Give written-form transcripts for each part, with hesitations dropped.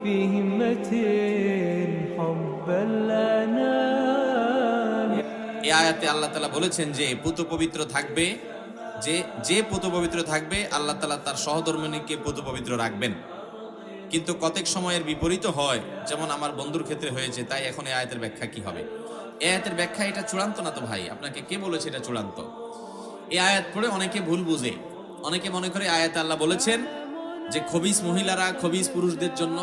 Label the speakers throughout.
Speaker 1: এই আয়াতে আল্লাহ তাআলা বলেছেন যে পুত পবিত্র থাকবে, যে পুত পবিত্র থাকবে আল্লাহ তাআলা তার সহধর্মিণীকে পুত পবিত্র রাখবেন। কিন্তু কতক সময়ের বিপরীত হয়, যেমন আমার বন্ধুর ক্ষেত্রে হয়েছে। তাই এখন এই আয়াতের ব্যাখ্যা কি হবে? এই আয়াতের ব্যাখ্যা এটা চূড়ান্ত না তো ভাই, আপনাকে কে বলেছে এটা চূড়ান্ত? এই আয়াত পড়ে অনেকে ভুল বুঝে, অনেকে মনে করে আয়াতে আল্লাহ বলেছেন যে খবিস মহিলারা খবিস পুরুষদের জন্য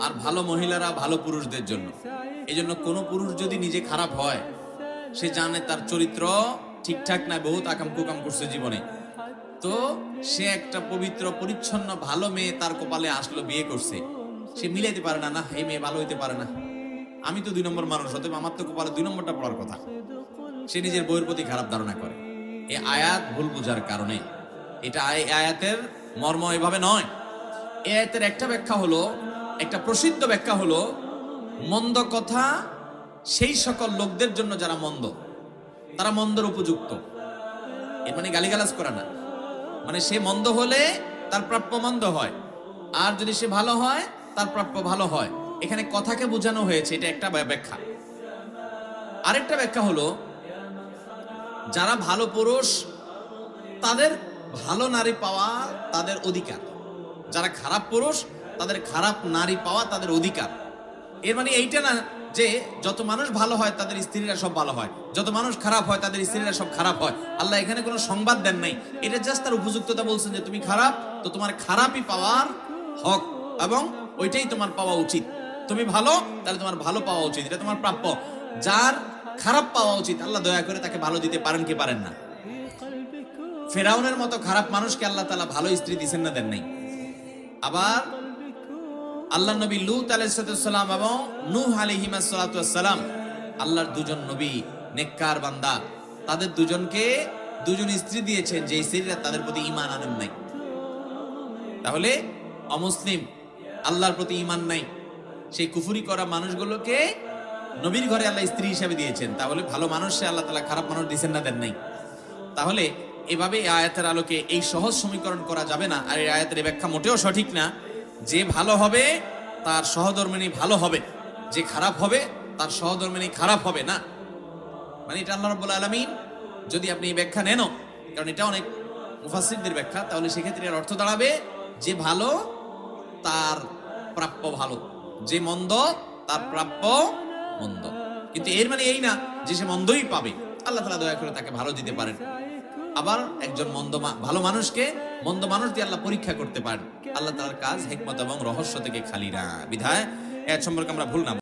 Speaker 1: আর ভালো মহিলারা ভালো পুরুষদের জন্য। এই জন্য কোনো পুরুষ যদি নিজে খারাপ হয়, সে জানে তার চরিত্র ঠিকঠাক না, বহুত আকাম কুকাম করছে জীবনে, তো সে একটা পবিত্র পরিচ্ছন্ন ভালো মেয়ে তার কপালে আসলো, বিয়ে করছে, সে মিলাইতে পারে না, না এই মেয়ে ভালো হইতে পারে না, আমি তো 2 নম্বর মানুষ, হতে আমার তো কপালে 2 নম্বরটা পড়ার কথা। সে নিজের বইয়ের প্রতি খারাপ ধারণা করে। এই আয়াত ভুল বোঝার কারণে, এটা আয়াতের মর্ম এভাবে নয়। এই আয়াতের একটা ব্যাখ্যা হলো, একটা প্রসিদ্ধ ব্যাখ্যা হলো, মন্দ কথা সেই সকল লোকদের জন্য যারা মন্দ, তারা মন্দর উপযুক্ত। এর মানে গালিগালাজ করা না, মানে সে মন্দ হলে তার প্রাপ্য মন্দ হয়, আর যদি সে ভালো হয় তার প্রাপ্য ভালো হয়। এখানে কথাকে বোঝানো হয়েছে, এটা একটা ব্যাখ্যা। আরেকটা ব্যাখ্যা হলো, যারা ভালো পুরুষ তাদের ভালো নারী পাওয়া তাদের অধিকার, যারা খারাপ পুরুষ তাদের খারাপ নারী পাওয়া তাদের অধিকার। এর মানে এইটা না যে যত মানুষ ভালো হয় তাদের স্ত্রীরা সব ভালো হয়, যত মানুষ খারাপ হয় তাদের স্ত্রীরা সব খারাপ হয়। আল্লাহ এখানে কোনো সংবাদ দেন নাই, এটা জাস্ট তার উপযুক্ততা বলছেন যে তুমি খারাপ, তো তোমার খারাপই পাওয়ার হক এবং ওইটাই তোমার পাওয়া উচিত। তুমি ভালো, তাহলে তোমার ভালো পাওয়া উচিত, এটা তোমার প্রাপ্য। যার খারাপ পাওয়া উচিত, আল্লাহ দয়া করে তাকে ভালো দিতে পারেন কি পারেন না? ফেরাউনের মতো খারাপ মানুষকে আল্লাহ তাআলা ভালো স্ত্রী দিবেন না, দেন নাই। আবার আল্লাহ নবী লূত আলাইহিস সালাম এবং নূহ আলাইহিস সালাম, আল্লাহর দুজন নবী নেককার বান্দা, তাদের দুজনকে দুজন স্ত্রী দিয়েছেন যে স্ত্রীরা তাদের প্রতি ঈমান আনেন নাই। তাহলে অমুসলিম, আল্লাহর প্রতি ঈমান নাই, সেই কুফরি করা মানুষগুলোকে নবীর ঘরে আল্লাহ স্ত্রী হিসেবে দিয়েছেন। তাহলে ভালো মানুষে আল্লাহ তাআলা খারাপ মানুষ দিবেন না, দেন নাই। তাহলে এভাবে এই আয়াতের আলোকে এই সহজ সমীকরণ করা যাবে না। আর এই আয়াতের ব্যাখ্যা মোটেও সঠিক না যে ভালো হবে তার সহধর্মিণী ভালো হবে, যে খারাপ হবে তার সহধর্মিণী খারাপ হবে না। মানে এটা আল্লাহ রাব্বুল আলামিন, যদি আপনি এই ব্যাখ্যা নেন, কারণ এটা অনেক মুফাসসিরদের ব্যাখ্যা, তাহলে সেক্ষেত্রে এর অর্থ দাঁড়াবে যে ভালো তার প্রাপ্য ভালো, যে মন্দ তার প্রাপ্য মন্দ। কিন্তু এর মানে এই না যে সে মন্দই পাবে, আল্লাহ তাআলা দয়া করে তাকে ভালো দিতে পারেন। আবার একজন ভালো মানুষকে মন্দ মানুষ দিয়ে আল্লাহ পরীক্ষা করতে পারেন। আল্লাহ তাআলার কাজ হিকমত এবং রহস্য থেকে খালি না, বিধায় এর সম্পর্কে আমরা ভুল না